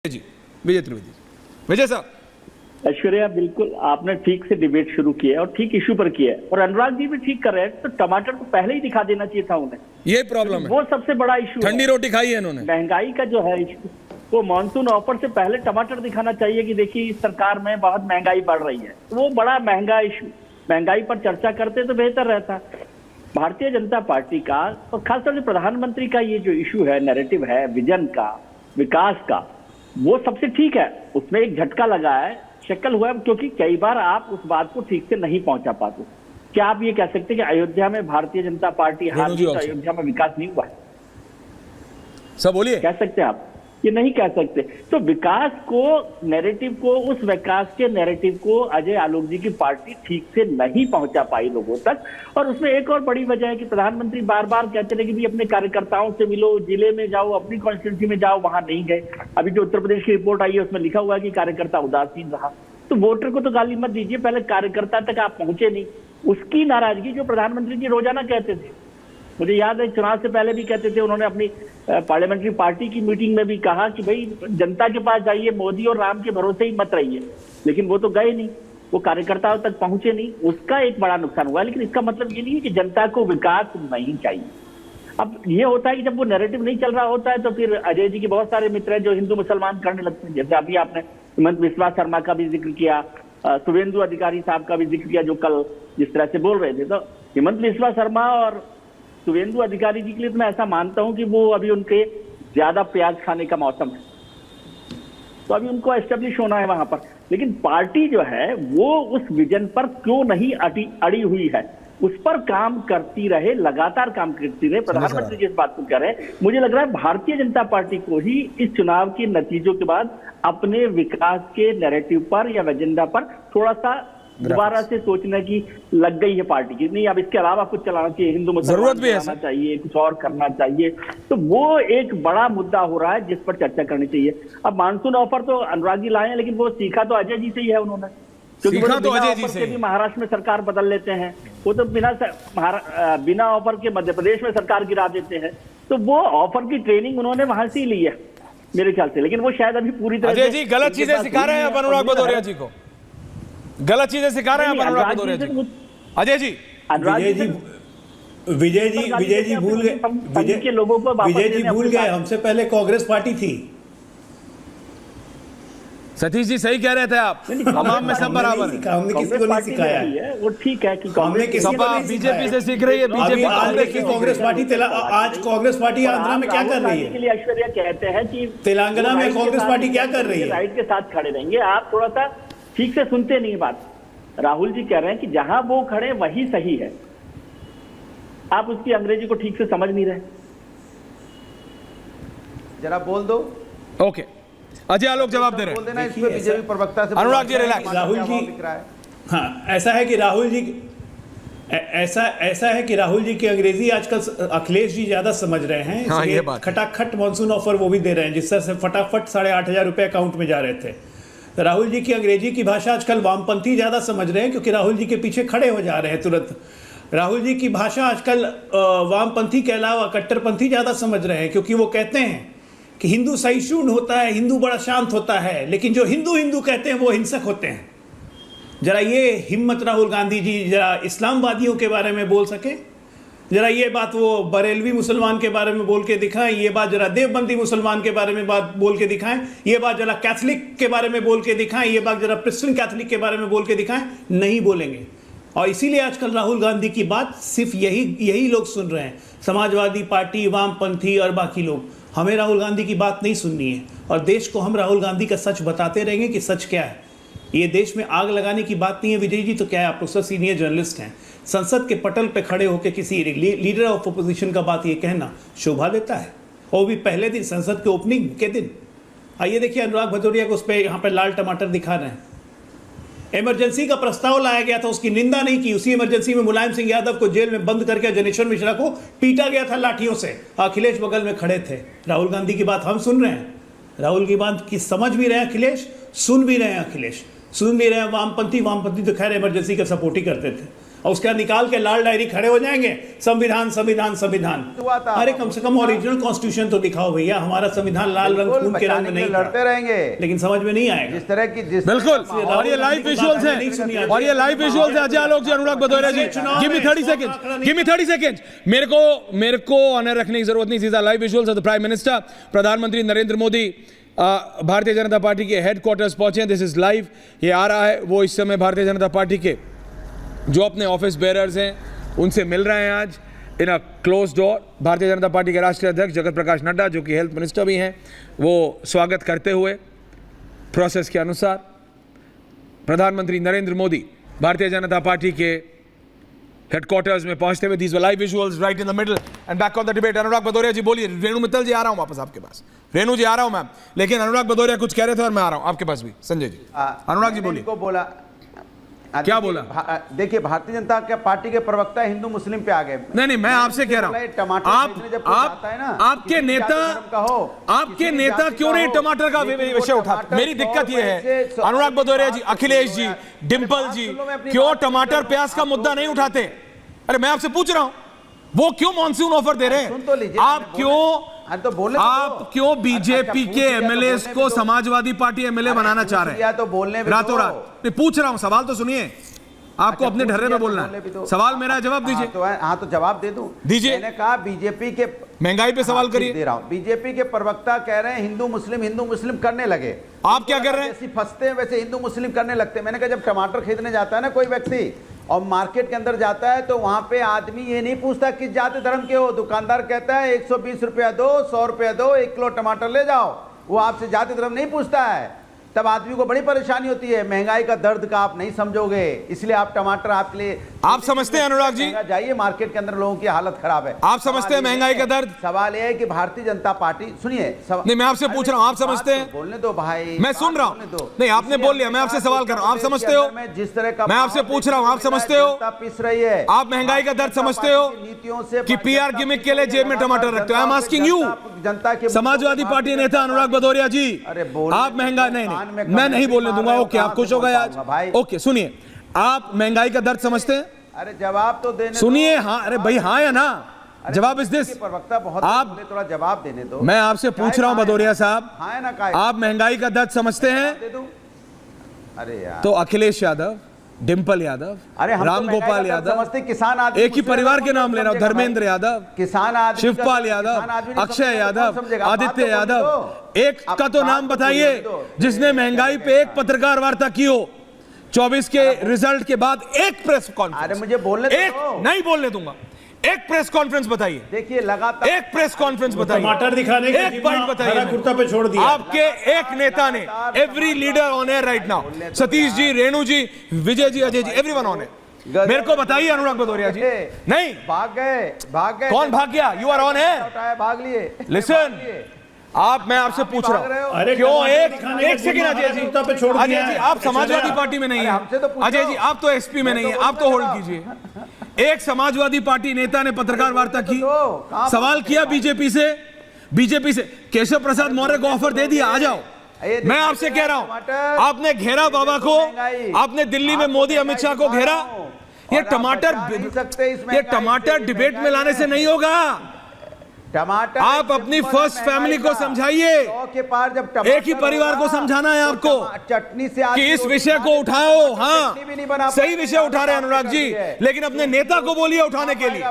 जी विजय त्रिवेदी। विजय साहब। ऐश्वर्या, बिल्कुल आपने ठीक से डिबेट शुरू किया है और ठीक इशू पर किया है, और अनुराग जी भी ठीक कर रहे हैं। तो टमाटर को पहले ही दिखा देना चाहिए था उन्हें, ये प्रॉब्लम है, वो सबसे बड़ा इशू। ठंडी रोटी खाई है इन्होंने। महंगाई का जो है इशू, तो मानसून ऑफर से पहले टमाटर दिखाना चाहिए कि देखिए इस सरकार में बहुत महंगाई बढ़ रही है। वो बड़ा महंगा इशू, महंगाई पर चर्चा करते तो बेहतर रहता। भारतीय जनता पार्टी का और खासतौर से प्रधानमंत्री का ये जो इशू है, नैरेटिव है विजन का, विकास का, वो सबसे ठीक है। उसमें एक झटका लगा है, शक्ल हुआ है, क्योंकि कई बार आप उस बात को ठीक से नहीं पहुंचा पाते। क्या आप ये कह सकते हैं कि अयोध्या में भारतीय जनता पार्टी हार गई, तो अयोध्या में विकास नहीं हुआ है? सब बोलिए। कह सकते हैं आप? ये नहीं कह सकते। तो विकास को, नैरेटिव को, उस विकास के नैरेटिव को अजय आलोक जी की पार्टी ठीक से नहीं पहुंचा पाई लोगों तक। और उसमें एक और बड़ी वजह है कि प्रधानमंत्री बार बार कहते रहे कि भी अपने कार्यकर्ताओं से मिलो, जिले में जाओ, अपनी कॉन्स्टिट्यूंसी में जाओ, वहां नहीं गए। अभी जो उत्तर प्रदेश की रिपोर्ट आई है उसमें लिखा हुआ है कि कार्यकर्ता उदासीन रहा। तो वोटर को तो गाली मत दीजिए, पहले कार्यकर्ता तक आप पहुंचे नहीं। उसकी नाराजगी जो प्रधानमंत्री जी रोजाना कहते थे, मुझे याद है चुनाव से पहले भी कहते थे, उन्होंने अपनी पार्लियामेंट्री पार्टी की मीटिंग में भी कहा कि भाई जनता के पास जाइए, मोदी और राम के भरोसे ही मत रहिए। लेकिन वो तो गए नहीं, वो कार्यकर्ताओं तक पहुंचे नहीं, उसका एक बड़ा नुकसान हुआ। लेकिन इसका मतलब ये नहीं है कि जनता को विकास नहीं चाहिए। अब ये होता है कि जब वो नैरेटिव नहीं चल रहा होता है तो फिर अजय जी के बहुत सारे मित्र हैं जो हिंदू मुसलमान करने लगते हैं। जैसे अभी आपने हिमंत बिस्वा शर्मा का भी जिक्र किया, शुभेंदु अधिकारी साहब का भी जिक्र किया, जो कल जिस तरह से बोल रहे थे। तो हिमंत बिस्वा शर्मा और शुभेंदु अधिकारी जी के लिए तो मैं ऐसा मानता हूं कि वो अभी उनके ज्यादा प्याज खाने का मौसम है, तो अभी उनको एस्टेब्लिश होना है वहां पर। लेकिन पार्टी जो है वो उस विजन पर क्यों नहीं अड़ी हुई है, उस पर काम करती रहे, लगातार काम करती रहे। प्रधानमंत्री जिस बात को कह रहे हैं, मुझे लग रहा है भारतीय जनता पार्टी को ही इस चुनाव के नतीजों के बाद अपने विकास के नैरेटिव पर या एजेंडा पर थोड़ा सा दोबारा से सोचने की लग गई है पार्टी की। नहीं, अब इसके अलावा कुछ चलाना चाहिए, हिंदू मुसलमान चलाना चाहिए, कुछ और करना चाहिए। तो वो एक बड़ा मुद्दा हो रहा है जिस पर चर्चा करनी चाहिए। अब मानसून ऑफर तो अनुराग जी लाए हैं, लेकिन वो सीखा तो अजय जी से ही है उन्होंने, क्योंकि तो अजय जी से भी महाराष्ट्र में सरकार बदल लेते हैं। वो तो बिना ऑफर के मध्य प्रदेश में सरकार गिरा देते हैं। तो वो ऑफर की ट्रेनिंग उन्होंने वहां से ही ली है मेरे ख्याल से। लेकिन वो शायद अभी पूरी तरह अजय जी गलत चीजें सिखा रहे हैं अनुराग भदौरिया जी को, गलत चीजें सिखा रहे हैं अनुराग भदौरिया जी। अजय जी, विजय जी भूल गए, विजय जी भूल गए, हमसे पहले कांग्रेस पार्टी थी। सतीश जी सही कह रहे थे आप, तमाम में सब बराबर है। हमने किसी को नहीं सिखाया है, वो ठीक है कि सपा बीजेपी से सीख रही है। बीजेपी कांग्रेस पार्टी, आज कांग्रेस पार्टी आंध्रा में क्या कर रही है? के लिए ऐश्वर्या कहते हैं कि तेलंगाना में कांग्रेस पार्टी क्या कर रही है? राइट के साथ खड़े रहेंगे। आप थोड़ा सा ठीक से सुनते नहीं बात। राहुल जी कह रहे हैं कि जहां वो खड़े वही सही है, आप उसकी अंग्रेजी को ठीक से समझ नहीं रहे। जरा बोल दो। ओके, अजय आलोक जवाब दे रहे हैं। बोल देना, इस पे बीजेपी प्रवक्ता से अनुराग जी रिलैक्स। राहुल जी, हाँ, ऐसा है कि राहुल जी की अंग्रेजी आजकल अखिलेश जी ज्यादा समझ रहे हैं। हाँ, ये बात खटाखट मानसून ऑफर वो भी दे रहे हैं, जिससे से फटाफट 8,500 रुपए अकाउंट में जा रहे थे। तो राहुल जी की अंग्रेजी की भाषा आजकल वामपंथी ज्यादा समझ रहे हैं, क्योंकि राहुल जी के पीछे खड़े हो जा रहे हैं तुरंत। राहुल जी की भाषा आजकल वामपंथी के अलावा कट्टरपंथी ज्यादा समझ रहे हैं, क्योंकि वो कहते हैं कि हिंदू सहिष्णु होता है, हिंदू बड़ा शांत होता है, लेकिन जो हिंदू कहते हैं वो हिंसक होते हैं। जरा ये हिम्मत राहुल गांधी जी जरा इस्लामवादियों के बारे में बोल सके, जरा ये बात वो बरेलवी मुसलमान के बारे में बोल के दिखाएं, ये बात जरा देवबंदी मुसलमान के बारे में बात बोल के दिखाएं, ये बात जरा कैथलिक के बारे में बोल के दिखाएं, ये बात जरा क्रिश्चियन कैथलिक के बारे में बोल के दिखाएं। नहीं बोलेंगे। और इसीलिए आजकल राहुल गांधी की बात सिर्फ यही लोग सुन रहे हैं, समाजवादी पार्टी, वामपंथी और बाकी लोग। हमें राहुल गांधी की बात नहीं सुननी है, और देश को हम राहुल गांधी का सच बताते रहेंगे कि सच क्या है। ये देश में आग लगाने की बात नहीं है। विजय जी तो क्या है, आप उससे सीनियर जर्नलिस्ट हैं, संसद के पटल पे खड़े होकर किसी लीडर ऑफ अपोजिशन का बात ये कहना शोभा देता है, और भी पहले दिन संसद के ओपनिंग के दिन। आइए देखिए, अनुराग भदौरिया को उस पर यहाँ पे लाल टमाटर दिखा रहे हैं। इमरजेंसी का प्रस्ताव लाया गया था, उसकी निंदा नहीं की। उसी इमरजेंसी में मुलायम सिंह यादव को जेल में बंद करके जनेश्वर मिश्रा को पीटा गया था लाठियों से। अखिलेश बगल में खड़े थे। राहुल गांधी की बात हम सुन रहे हैं, राहुल की बात की समझ भी रहे हैं अखिलेश, सुन भी रहे हैं अखिलेश, सुन भी रहे हैं वामपंथी तो खैर इमरजेंसी का सपोर्ट ही करते थे। और उसका निकाल के लाल डायरी खड़े हो जाएंगे, संविधान संविधान संविधान। हुआ था। अरे कम से कम ओरिजिनल कॉन्स्टिट्यूशन तो दिखाओ भैया, हमारा संविधान लाल रंग खून के रंग में नहीं लड़ते था, रहेंगे, लेकिन समझ में नहीं आएगा। जिस तरह की बिल्कुल। और ये लाइव विजुअल्स हैं, और ये लाइव विजुअल्स हैं। Ajay Alok ji, Anurag Bhadauria ji, give me 30 seconds, give me 30 seconds. मेरे को ऑनर रखने की जरूरत नहीं, सीधा live visuals of the prime minister. प्रधानमंत्री नरेंद्र मोदी भारतीय जनता पार्टी के हेडक्वार्टर्स पहुंचे। दिस इज लाइव, ये आ रहा है। वो इस समय भारतीय जनता पार्टी के जो अपने ऑफिस बेयरर्स हैं उनसे मिल रहे हैं आज इन a close door. Bharatiya Janata party के राष्ट्रीय अध्यक्ष जगत प्रकाश नड्डा, जो कि हेल्थ मिनिस्टर भी हैं, वो स्वागत करते हुए प्रोसेस के अनुसार प्रधानमंत्री नरेंद्र मोदी भारतीय जनता पार्टी के हेडक्वार्टर्स में पहुंचते हुए। These were live visuals right in the middle and back on the debate. Anurag Bhadauria ji बोलिए। रेणु मित्तल जी, आ रहा हूं वापस आपके पास। रेणु जी, आ रहा हूं मैम, लेकिन अनुराग भदौरिया कुछ कह रहे थे और मैं आ रहा हूं आपके पास भी। संजय जी, अनुराग जी बोलिए। को बोला क्या बोला? देखिए, भारतीय जनता पार्टी के प्रवक्ता हिंदू मुस्लिम पे आ गए। नहीं, मैं आपसे कह रहा हूं, आपके नेता क्यों नहीं टमाटर का विषय उठाते? मेरी दिक्कत यह है, अनुराग भदौरिया जी, अखिलेश जी, डिंपल जी, क्यों टमाटर प्याज का मुद्दा नहीं उठाते? अरे मैं आपसे पूछ रहा हूं, वो क्यों मॉनसून ऑफर दे रहे हैं? आप क्यों बीजेपी के एमएलए को समाजवादी पार्टी एमएलए बनाना चाह रहे हैं? तो बोलने रातों रात नहीं पूछ रहा हूं, सवाल तो सुनिए। आपको अपने ढर्रे में बोलना है। सवाल मेरा है, जवाब दीजिए। तो जवाब दे दूं। दीजिए। मैंने कहा बीजेपी के महंगाई पे सवाल करिए। दे रहा हूं। बीजेपी के प्रवक्ता कह रहे हैं हिंदू मुस्लिम करने लगे। आप क्या कर रहे हैं? जैसे फंसते हैं वैसे हिंदू मुस्लिम करने लगते हैं। मैंने कहा जब टमाटर खरीदने जाता है ना कोई व्यक्ति और मार्केट के अंदर जाता है, तो वहां पे आदमी ये नहीं पूछता किस जाति धर्म के हो। दुकानदार कहता है 120 रुपया दो, 100 रुपया दो, 1 किलो टमाटर ले जाओ। वो आपसे जाति धर्म नहीं पूछता है। तब आदमी को बड़ी परेशानी होती है। महंगाई का दर्द का आप नहीं समझोगे, इसलिए आप टमाटर आपके लिए आप समझते हैं अनुराग जी? जाइए मार्केट के अंदर, लोगों की हालत खराब है। आप समझते हैं महंगाई का दर्द? सवाल यह है कि भारतीय जनता पार्टी, सुनिए नहीं, मैं आपसे पूछ रहा हूं, आप समझते हैं? बोलने दो भाई, मैं सुन रहा हूं। नहीं, आपने बोल लिया, मैं आपसे सवाल कर रहा हूं, आप समझते हो? जिस तरह का मैं आपसे पूछ रहा हूं, आप समझते हो? पिस रही है। आप महंगाई का दर्द समझते हो नीतियों से कि पीआर गिमिक के लिए जेब में टमाटर रखते हो? आई एम आस्किंग यू, जनता के समाजवादी पार्टी नेता अनुराग भदौरिया जी, आप महंगाई नहीं, मैं नहीं बोलने दूंगा। ओके, आप खुश हो गए आज? ओके, सुनिए, आप महंगाई का दर्द समझते हैं? अरे जवाब तो देने सुनिए। हाँ, अरे भाई, हाँ या ना? जवाब इस दिस। प्रवक्ता बहुत आप थोड़ा जवाब देने दो। मैं आपसे पूछ रहा हूं भदौरिया साहब, हाँ है ना, आप महंगाई का दर्द समझते हैं? दे दूं? अरे यार, तो अखिलेश यादव, डिंपल यादव, अरे राम गोपाल यादव, समझते किसान आदमी, एक ही परिवार के नाम ले रहा हूं, धर्मेंद्र यादव, किसान आदमी, शिवपाल यादव, अक्षय यादव, आदित्य यादव, एक का तो नाम बताइए जिसने महंगाई पे एक पत्रकार वार्ता की हो 24 के रिजल्ट के बाद। एक प्रेस कॉन्फ्रेंस, अरे मुझे बोलने दो। नहीं बोलने दूंगा। एक प्रेस कॉन्फ्रेंस बताइए। देखिए लगातार एक प्रेस कॉन्फ्रेंस बताइए। टमाटर दिखाने के एक पॉइंट बताइए। कुर्ता पे छोड़ दिया आपके एक नेता ने, every leader on air right now, Satish ji, Renu ji, Vijay ji, Ajay ji, everyone on air. मेरे को बताइए अनुराग भदौरिया जी। नहीं, भाग गए। कौन भाग गया? यू आर ऑन एयर, भाग लिए। लिसन, आप, मैं आपसे पूछ रहा हूं, क्यों एक सेकंड अजय जी, अजय जी, आप समाजवादी पार्टी में नहीं है। अजय जी, आप तो एसपी में नहीं है, आप तो होल्ड कीजिए। एक समाजवादी पार्टी नेता ने पत्रकार वार्ता की, सवाल किया बीजेपी से, केशव प्रसाद मौर्य को ऑफर दे दिया, आ जाओ। मैं आपसे कह रहा हूं, आपने घेरा बाबा को, आपने दिल्ली में मोदी अमित शाह को घेरा। ये टमाटर डिबेट में लाने से नहीं होगा। टमाटर आप अपनी फर्स्ट फैमिली को समझाइए, एक ही परिवार को समझाना है आपको चटनी से कि इस विषय को उठाओ। हाँ, सही विषय उठा रहे हैं अनुराग जी, लेकिन अपने नेता को बोलिए उठाने के लिए।